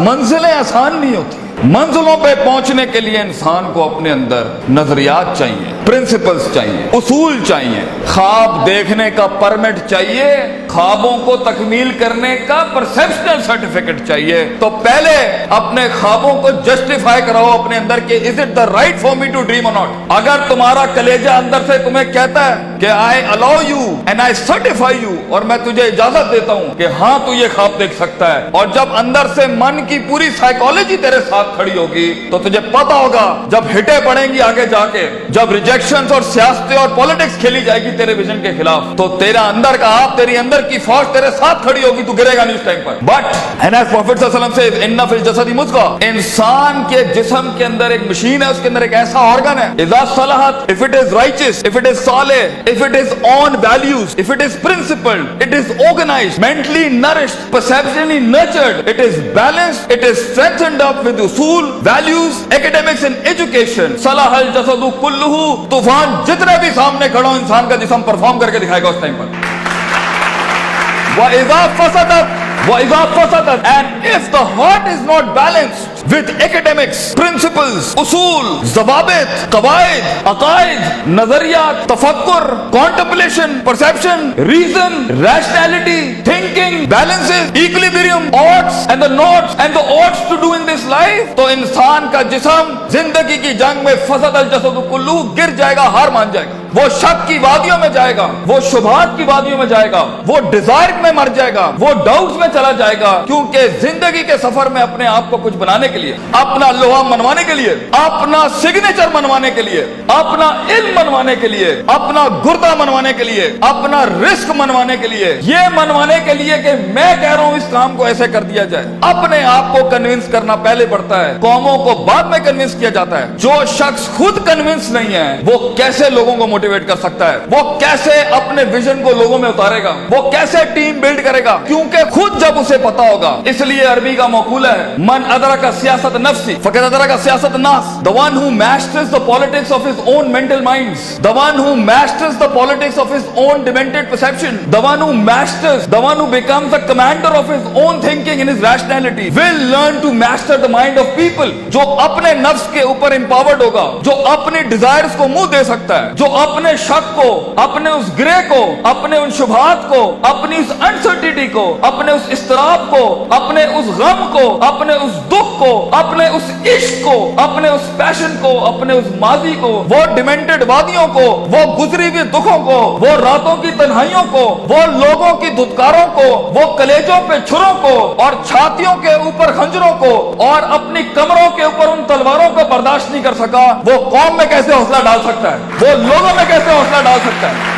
منزلیں آسان نہیں ہوتی. منزلوں پہ پہنچنے کے لیے انسان کو اپنے اندر نظریات چاہیے, پرنسپلز چاہیے, اصول چاہیے, خواب دیکھنے کا پرمٹ چاہیے, خوابوں کو تکمیل کرنے کا پرسپشنل سرٹیفکیٹ چاہیے. تو پہلے اپنے خوابوں کو جسٹیفائی کراؤ اپنے اندر کہ is it the right for me to dream or not. اگر تمہارا کلیجہ اندر سے تمہیں کہتا ہے کہ I allow you and I certify you, اور میں تجھے اجازت دیتا ہوں کہ ہاں تو یہ خواب دیکھ سکتا ہے, اور جب اندر سے من کی پوری سائیکالوجی تیرے ساتھ کھڑی ہوگی تو تجھے پتا ہوگا جب ہٹے پڑیں گی آگے جا کے, جب ریجیکشنز اور سیاستیں اور پولیٹکس کھیلی جائے گی تیرے ویژن کے خلاف, تو تیرا اندر کا آپ, تیری اندر کی فوج تیرے ساتھ کھڑی ہوگی, تو گرے گا نہیں اس ٹائم پر. بٹ اینڈ ایز پروفیٹ صلی اللہ علیہ وسلم سے ان فی الجسد مضغہ, انسان کے جسم کے اندر ایک مشین ہے, اس کے اندر ایک ایسا آرگن ہے, اذا صلحت, if it is righteous, if it is Saleh, if it is on values, if it is principled, it is organized, mentally nourished, perceptually nurtured, it is balanced, it is strengthened up with usul, values, academics and education, صلح الجسد کلہ. طوفان جتنے بھی سامنے کھڑا ہو, انسان کا جسم perform کر کے دکھائے گا اس ٹائم پر. وَإِذَا فَسَدَتْ وَإِذَا فَسَدَتْ, and if the heart is not balanced with academics, principles, اصول, ضوابط, قواعد, عقائد, نظریات, تفکر, contemplation, perception, reason, rationality, thinking, balances, equilibrium, odds and the nots and the odds to do in this life, تو انسان کا جسم زندگی کی جنگ میں فسد الجسد کلہ, گر جائے گا, ہار مان جائے گا, وہ شک کی وادیوں میں جائے گا, وہ شبہات کی وادیوں میں جائے گا, وہ ڈیزائر میں مر جائے گا, وہ ڈاؤٹس میں چلا جائے گا. کیونکہ زندگی کے سفر میں اپنے آپ کو کچھ بنانے کے لیے, اپنا لوہا منوانے کے لیے, اپنا سگنیچر منوانے کے لیے, اپنا علم منوانے کے لیے, اپنا گردہ منوانے کے لیے, اپنا رزق منوانے کے لیے, یہ منوانے کے لیے کہ میں کہہ رہا ہوں اس کام کو ایسے کر دیا جائے, اپنے آپ کو کنونس کرنا پہلے پڑتا ہے, قوموں کو بعد میں کنونس کیا جاتا ہے. جو شخص خود کنونس نہیں ہے وہ کیسے لوگوں کو موٹیویٹ کر سکتا ہے, وہ کیسے اپنے ویژن کو لوگوں میں اتارے گا, وہ کیسے ٹیم بلڈ کرے گا, کیونکہ خود جب اسے پتا ہوگا. اس لیے عربی کا مقولہ ہے, من ادرک سیاست نفسی فقد ادرک سیاست الناس, the one who masters the politics of his own mental minds, the one who masters the politics of his own demented perception, the one who masters, the one who becomes the commander of his own thinking and his rationality will learn to master the mind of people. جو اپنے نفس کے اوپر empowered ہوگا, جو اپنی desires کو منہ دے سکتا ہے, جو اپنے شک کو, اپنے اس گرے کو, اپنے ان شبہات کو, اپنی اس انسرٹینٹی کو, اپنے اس اضطراب کو, اپنے اس غم کو, اپنے اس دکھ کو, اپنے اس عشق کو, اپنے اس پیشن کو, اپنے اس ماضی کو, وہ ڈیمنٹڈ وادیوں کو, وہ گزری ہوئی دکھوں کو, وہ راتوں کی تنہائیوں کو, وہ لوگوں کی دھتکاروں کو, وہ کلیجوں پہ چھروں کو اور چھاتیوں کے اوپر خنجروں کو اور اپنی کمروں کے اوپر ان تلواروں کو برداشت نہیں کر سکا, وہ قوم میں کیسے حوصلہ ڈال سکتا ہے, وہ لوگوں میں کیسے حوصلہ ڈال سکتا ہے.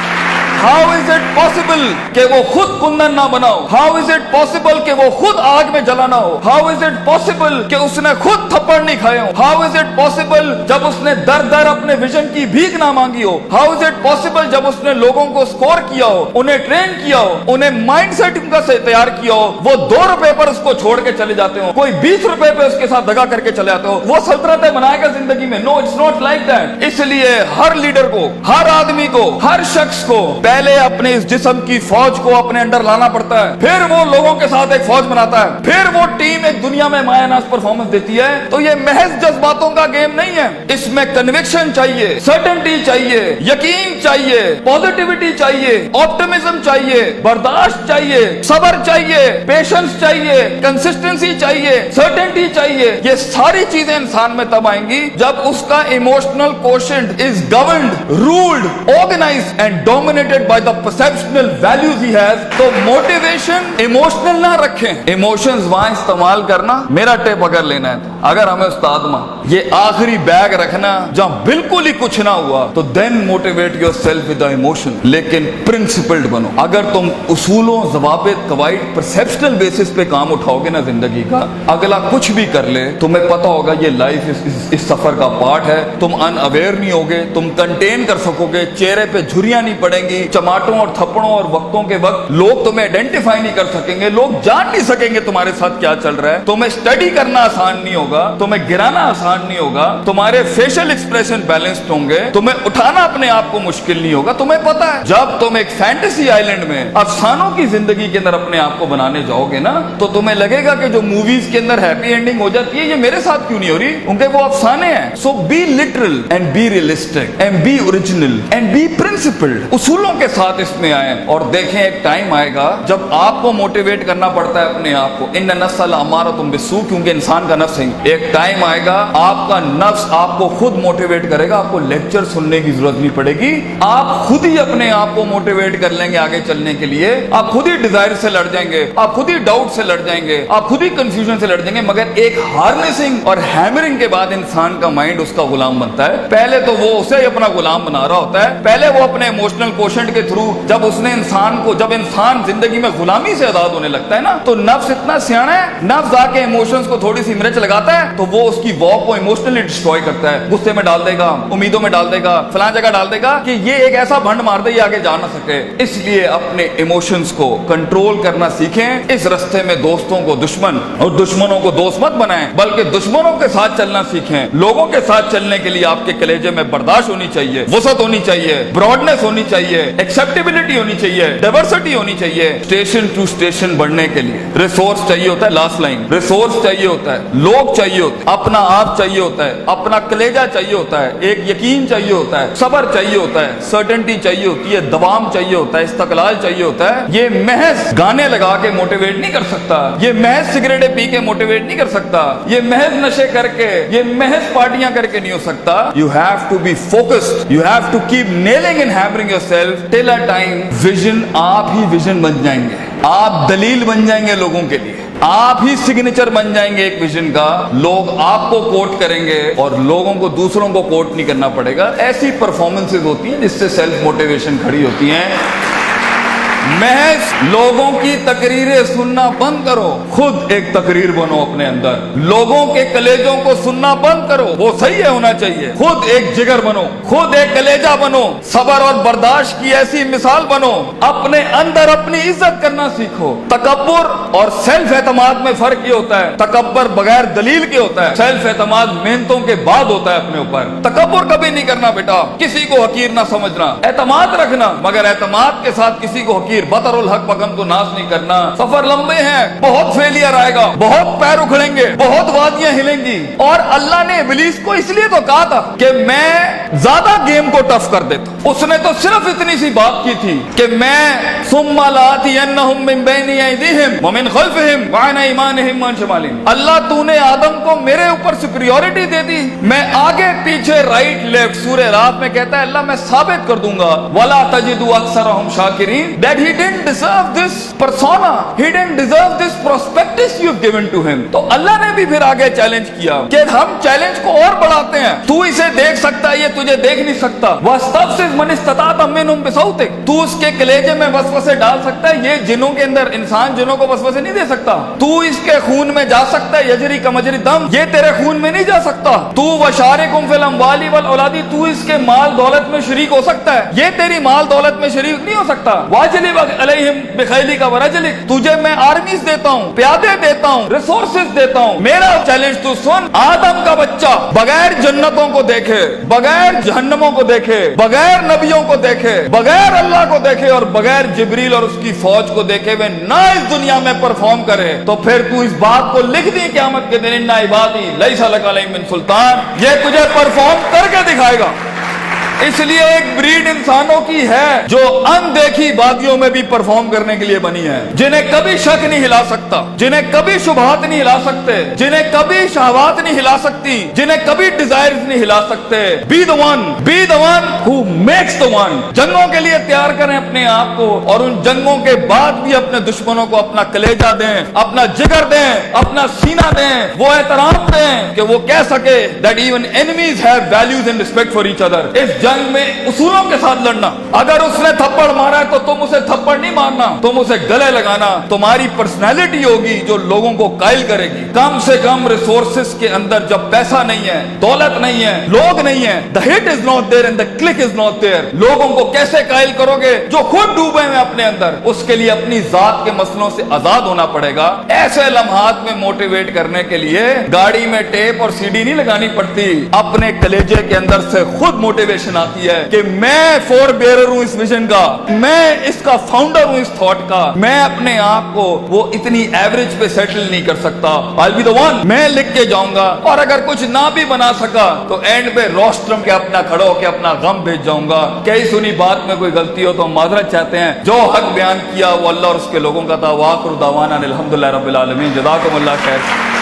How is it possible کہ وہ خود کندن نہ بناؤ, how is it possible کہ وہ خود آگ میں جلا نہ ہو, how is it possible کہ اس نے خود تھپڑ نہیں کھائے ہو, how is it possible جب اس نے در در اپنے ویژن کی بھیک نہ مانگی ہو, how is it possible جب اس نے لوگوں کو سکور کیا ہو, انہیں ٹرین کیا ہو, انہیں مائنڈ سیٹ ان کا سے تیار کیا ہو, وہ 2 روپے پر اس کو چھوڑ کے چلے جاتے ہو, کوئی 20 روپے پہ اس کے ساتھ دگا کر کے چلے جاتے ہو, وہ سلطنتیں بنائے گا زندگی میں. نو, اٹس ناٹ لائک دیٹ. اس لیے ہر لیڈر کو, ہر آدمی کو, ہر شخص کو پہلے اپنے اس جسم کی فوج کو اپنے اندر لانا پڑتا ہے, پھر وہ لوگوں کے ساتھ ایک فوج بناتا ہے, پھر وہ ٹیم ایک دنیا میں مایہ ناز پرفارمنس دیتی ہے. تو یہ محض جذباتوں کا گیم نہیں ہے, اس میں کنوکشن چاہیے, سرٹنٹی چاہیے, یقین چاہیے, پوزیٹیوٹی چاہیے, آپٹمزم چاہیے, برداشت چاہیے, صبر چاہیے, پیشنس چاہیے, کنسسٹنسی چاہیے, سرٹنٹی چاہیے. یہ ساری چیزیں انسان میں تب آئیں گی جب اس کا emotional quotient is governed, ruled, organized and dominated by the perceptual values he has. تو موٹیویشن ایموشنل نہ رکھیں, ایموشنز وہاں استعمال کرنا. میرا ٹیپ اگر لینا ہے, اگر ہمیں استاد ماں یہ آخری بیگ رکھنا جہاں بالکل ہی کچھ نہ ہوا, تو then motivate yourself with emotion. لیکن پرنسپلڈ بنو. اگر تم اصولوں, ضوابط, قواعد, پرسپشنل بیسس پہ کام اٹھاؤ گے نا زندگی کا, اگلا کچھ بھی کر لے تمہیں پتا ہوگا یہ لائف اس سفر کا پارٹ ہے. تم ان اویئر نہیں ہوگے, تم کنٹین کر سکو گے, چہرے پہ جھریاں نہیں پڑیں گی, चमाटों और थप्पड़ों और वक्तों के वक्त लोग तुम्हें आइडेंटिफाई नहीं कर सकेंगे, लोग जान नहीं सकेंगे तुम्हारे साथ क्या चल रहा है। तुम्हें स्टडी करना आसान नहीं होगा, तुम्हें गिराना आसान नहीं होगा, तुम्हारे फेशियल एक्सप्रेशन बैलेंस्ड होंगे, तुम्हें उठाना अपने आप को मुश्किल नहीं होगा। तुम्हें पता है जब तुम एक फैंटेसी आइलैंड में अफसानों की जिंदगी के अंदर अपने आप को बनाने जाओगे ना, तो तुम्हें लगेगा कि जो मूवीज के अंदर हैप्पी एंडिंग हो जाती है, ये मेरे साथ क्यों नहीं हो रही, उनके वो अफसाने हैं। So be literal and be realistic and be original and be principled. उसूलों के साथ इसमें आए और देखें एक टाइम आएगा जब आपको मोटिवेट करना पड़ता है अपने आप को। इन नस्ल अमारा तुम बिसू, क्योंकि इंसान का नफ्स है। एक टाइम आएगा आपका नफ्स आपको खुद मोटिवेट करेगा, आपको लेक्चर सुनने की जरूरत नहीं पड़ेगी, आप खुद ही अपने आप को मोटिवेट कर लेंगे आगे चलने के लिए। आप खुद ही डिजायर से लड़ जाएंगे, आप खुद ही डाउट से लड़ जाएंगे, आप खुद ही कंफ्यूजन से लड़ जाएंगे। मगर एक हार्नेसिंग और हैमरिंग के बाद इंसान का माइंड उसका गुलाम बनता है। पहले तो वो उसे ही अपना गुलाम बना रहा होता है, पहले वो अपने इमोशनल कोशेंट के थ्रू जब उसने इंसान को, जब इंसान जिंदगी में गुलामी से आजाद होने लगता है ना, तो नफ्स इतना सियाना है, नफ्स आके इमोशंस को थोड़ी सी मिर्च लगाता है तो वो उसकी वॉक को इमोशनली डिस्ट्रॉय करता है, गुस्से में डाल देगा, उम्मीदों में डाल देगा, फलां जगह डाल देगा कि ये एक ऐसा भंड मार दे ये आगे जा ना सके। इसलिए अपने इमोशंस को कंट्रोल करना सीखें। इस रास्ते में दोस्तों को दुश्मन और दुश्मनों को दोस्त मत बनाएं, बल्कि दुश्मनों के साथ चलना सीखें। लोगों के साथ चलने के लिए आपके कलेजे में बर्दाश्त होनी चाहिए, वसत होनी चाहिए, ब्रॉडनेस होनी चाहिए, एक्सेप्टेबिलिटी होनी चाहिए, डाइवर्सिटी होनी चाहिए। स्टेशन टू स्टेशन बढ़ने के लिए रिसोर्स चाहिए होता है, लास्ट लाइन, रिसोर्स चाहिए होता है, लोग चाहिए होते हैं, अपना आप चाहिए होता है, अपना कलेजा चाहिए होता है, एक यकीन चाहिए होता है, सब्र चाहिए होता है, सर्टेनिटी चाहिए होती है, दवाम चाहिए होता है, इस्तकलाल चाहिए होता है। ये महज गाने लगा के मोटिवेट नहीं कर सकता, ये महज सिगरेटें पी के मोटिवेट नहीं कर सकता, ये महज नशे करके, ये महज पार्टियां करके नहीं हो सकता। You have to be focused, you have to keep nailing and hammering yourself till a time vision, आप ही विजन बन जाएंगे, आप दलील बन जाएंगे लोगों के लिए, आप ही सिग्नेचर बन जाएंगे एक विजन का। लोग आपको कोट करेंगे और लोगों को दूसरों को कोट नहीं करना पड़ेगा। ऐसी परफॉर्मेंसेज होती हैं जिससे सेल्फ मोटिवेशन खड़ी होती हैं। महज लोगों की तकरीरें सुनना बंद करो, खुद एक तकरीर बनो अपने अंदर। लोगों के कलेजों को सुनना बंद करो, वो सही है होना चाहिए। खुद एक जिगर बनो, खुद एक कलेजा बनो, सब्र और बर्दाश्त की ऐसी मिसाल बनो। अपने अंदर अपनी इज्जत करना सीखो। तकब्बुर और सेल्फ एतमाद में फर्क ये होता है, तकब्बुर बगैर दलील के होता है, सेल्फ एतमाद मेहनतों के बाद होता है अपने ऊपर। तकब्बुर कभी नहीं करना बेटा, किसी को हकीर ना समझना, एतमाद रखना, मगर एतमाद के साथ किसी को बतरुल हक पगम को नाश नहीं करना। सफर लंबे हैं, बहुत फेलियर आएगा, बहुत पैर उखड़ेंगे, बहुत वादियां हिलेंगी। और अल्लाह ने इब्लीस को इसलिए तो कहा था कि मैं ज्यादा गेम को टफ कर देता। उसने तो सिर्फ इतनी सी बात की थी कि मैं सुम्मा लातियन्नहुम मिन बैनि अयदीहिम व मिन खल्फिहिम व अन अयमानिहिम व अन शमालिहिम। अल्लाह तूने आदम को मेरे ऊपर सुपीरियॉरिटी दे दी, मैं आगे पीछे राइट लेफ्ट। सूरह रात में कहता है अल्लाह मैं साबित कर दूंगा, वला तजिदु अक्सरहुम शाकिरीन, that he didn't deserve this persona, he didn't deserve this prospectus you've given to him। तो अल्लाह ने भी फिर आगे चैलेंज किया कि हम चैलेंज को और बढ़ाते हैं, तू इसे देख सकता है, ये तुझे देख नहीं सकता। वस्तफ़िज़ मन इस्तताअत मिनहुम बिसौतिक, तू उसके कलेजे में वसवसे डाल सकता है, ये जिनों के अंदर, इंसान जिनों को वसवसे नहीं दे सकता। तू इसके खून में जा सकता है, यजरी का मजरी दम, ये तेरे खून में नहीं जा सकता। तू वशारिकुम फिल अम्वाली वल औलादी, तू इसके माल दौलत में शरीक हो सकता है, ये तेरी माल दौलत में शरीक नहीं हो सकता। वाजिलिब अलैहिम बिखैली का वरजलिक, तुझे मैं आर्मीज देता हूँ, प्यादे देता हूँ, रिसोर्सेज देता हूँ। मेरा चैलेंज तू सुन, आदम का बच्चा बगैर जन्नतों को देखे, बगैर जहन्नमों को देखे, बगैर नबियों को देखे, बगैर अल्लाह को देखे और बगैर जिब्रील और उसकी फौज को देखे हुए ना इस दुनिया में परफॉर्म करे, तो फिर तू इस बात को लिख दी क़यामत के दिन, इन्ना इबादी लैसा लक अलैहिम मिन सुल्तान, ये तुझे परफॉर्म करके दिखाएगा। इसलिए एक ब्रीड इंसानों की है जो अनदेखी वादियों में भी परफॉर्म करने के लिए बनी है, जिन्हें कभी शक नहीं हिला सकता, जिन्हें कभी शुबहात नहीं हिला सकते, जिन्हें कभी शहवात नहीं हिला सकती, जिन्हें कभी डिजायर्स नहीं हिला सकते। Be the one who makes the one. जंगों के लिए तैयार करें अपने आप को, और उन जंगों के बाद भी अपने दुश्मनों को अपना कलेजा दें, अपना जिगर दें, अपना सीना दें, वो एहतराम दें कि वो कह सके that even enemies have values and respect for each other. इस जंग में उसूलों के साथ लड़ना। अगर उसने थप्पड़ मारा है तो तुम उसे थप्पड़ नहीं मारना, तुम उसे गले लगाना। तुम्हारी पर्सनैलिटी होगी जो लोगों को कायल करेगी। कम से कम रिसोर्सेस के अंदर जब पैसा नहीं है, दौलत नहीं है, लोग नहीं है, the hit is not there and the click is not there, लोगों को कैसे कायल करोगे जो खुद डूबे हैं अपने अंदर? उसके लिए अपनी जात के मसलों से आजाद होना पड़ेगा। ऐसे लम्हात में मोटिवेट करने के लिए गाड़ी में टेप और सीडी नहीं लगानी पड़ती, अपने कलेजे के अंदर से खुद मोटिवेशन आती है कि मैं फोर बेरर हूं इस विजन का, मैं इसका फाउंडर हूं इस थॉट का। मैं अपने आप को वो इतनी एवरेज पे सेटल नहीं कर सकता, I'll be the one, मैं लिख के जाऊंगा। और अगर कुछ ना भी बना सका तो एंड पे रोस्ट्रम के अपना खड़ो के अपना गम भेज जाऊंगा। कई सुनी बात में कोई गलती हो तो माजरत चाहते हैं। जो हक बयान किया वो अल्लाह और उसके लोगों का था। वाखिर दावाना अनिल हम्दुलिल्लाहि रब्बिल आलमीन। जज़ाकुमुल्लाह खैर।